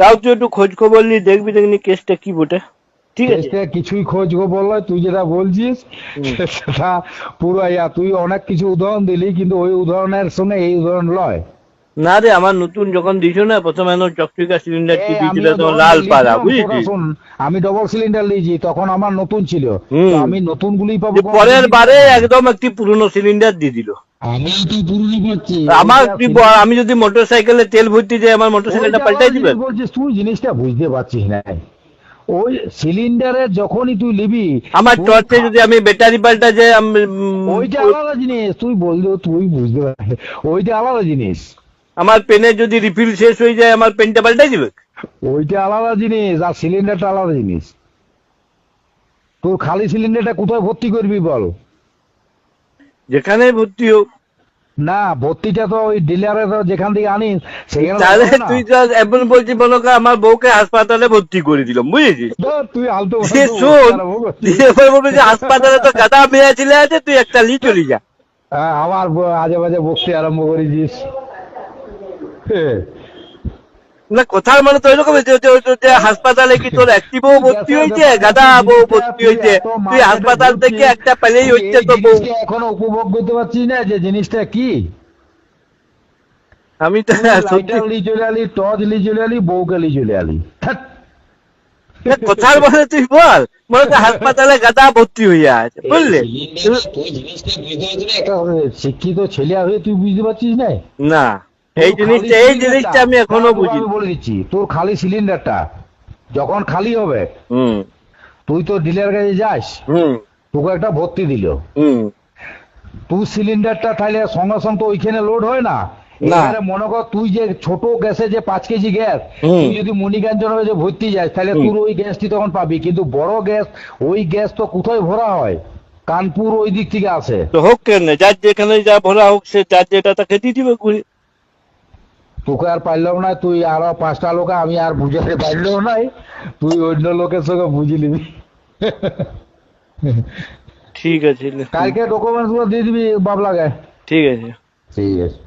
তাও তুই একটু খোঁজ খবর নিয়ে দেখবি, দেখবি কেসটা কি বটে। ঠিক আছে, কিছুই খোঁজ খবর নয়, তুই যেটা বলছিস সেটা পুরো তুই অনেক কিছু উদাহরণ দিলি, কিন্তু ওই উদাহরণের সঙ্গে এই উদাহরণ লয়। না রে, আমার নতুন যখন দিছো না প্রথমে চকচিকা সিলিন্ডার কি দিয়েছিল আমিও তখন ধরুন লাল পাড়া, লিখলাম, তোরা বুঝেছিস? শোন, আমি ডবল সিলিন্ডার নিয়েছি, তখন আমার নতুন ছিল, তো আমি নতুন গুলি পাবো, যে পরের বারে একদম একটি পুরনো সিলিন্ডার দিয়ে দিল। আমি তো পুরনো পাচ্ছি। আমার আমি যদি মোটর সাইকেলে তেল ভর্তি যাই, আমার মোটর সাইকেলটা পাল্টাই দিবেন? বলছিস তুই জিনিসটা বুঝতে পারছিস না, ওই সিলিন্ডারে যখনই তুই নিবি, আমার টর্চে যদি আমি ব্যাটারি পাল্টা যাই, ওইটা আলাদা জিনিস, তুই বললেও তুই বুঝতে পারবি, ওইটা আলাদা জিনিস। আমার পেনের যদি রিফিল শেষ হয়ে যায়, আমার পেনটা পাল্টাই দিবে? ওইটা আলাদা জিনিস, আর সিলিন্ডারটা আলাদা জিনিস। তোর খালি সিলিন্ডারটা কোথায় ভর্তি করবি বল? যেখানে ভর্তি হোক না, ভর্তিটা তো ওই ডিলারে, তো যেখান থেকে আনিস সেখানে। তাহলে তুই তো এমন বলছিস মনে কর আমার বউকে হাসপাতালে ভর্তি করে দিলাম, বুঝেছিস? তুই আলতো শোন, এবার বলবি যে হাসপাতালে তো গাদা মেয়ে ছেলে আছে, তুই একটা লি চলি যা। আমার আজে বাজে বকতে আরম্ভ করেছিস। না, কথার মানে তো এরকম হাসপাতালে কি তোর একটি বউ ভর্তি হয়েছে, গাদা বউ ভর্তি হয়েছে, তুই হাসপাতাল থেকে একটা পেলেই হচ্ছে তো বউ। এখনো উপভোগ করতে পারছিস না যে জিনিসটা কি? আমি তো লি চলে আলি, টর্চ লি চলে আলি, বউকে লি চলে আলি। কথার মানে তুই বল, মনে কর হাসপাতালে গাদা ভর্তি হইয়া আছে, বুঝলি? শিক্ষিত ছেলে হয়ে তুই বুঝতে পারছিস না? না, এই জিনিসটা আমি এখনো বুঝি। আমি বলে দিচ্ছি, তোর খালি সিলিন্ডারটা যখন খালি হবে, তুই তো ডিলার কাছে যাস, তোকে একটা ভর্তি দিল, তুই সিলিন্ডারটা তাহলে সঙ্গে সঙ্গে তো ওইখানে লোড হয় না। এবারে মনে কর তুই যে ছোট গ্যাসে যে 5 কেজি গ্যাস, তুই যদি মণিকাঞ্চন হয়ে যে ভর্তি যাস, তাহলে তোর ওই গ্যাসটি তখন পাবি। কিন্তু বড় গ্যাস, ওই গ্যাস তো কোথায় ভরা হয়? কানপুর ওই দিক থেকে আসে। তো হোক কেন, যার যেখানে যা ভরা হোক, সে যার যেটা তাকে দিয়ে দিবে ঘুরে। তোকে আর পারলাম না, তুই আরো 5টা লোক আমি আর বুঝাতে পারলেও নাই, তুই অন্য লোকের সঙ্গে বুঝি নিবি। ঠিক আছে, কালকে ডকুমেন্টস গুলো দিয়ে দিবি বাবলাকে। ঠিক আছে। ঠিক আছে।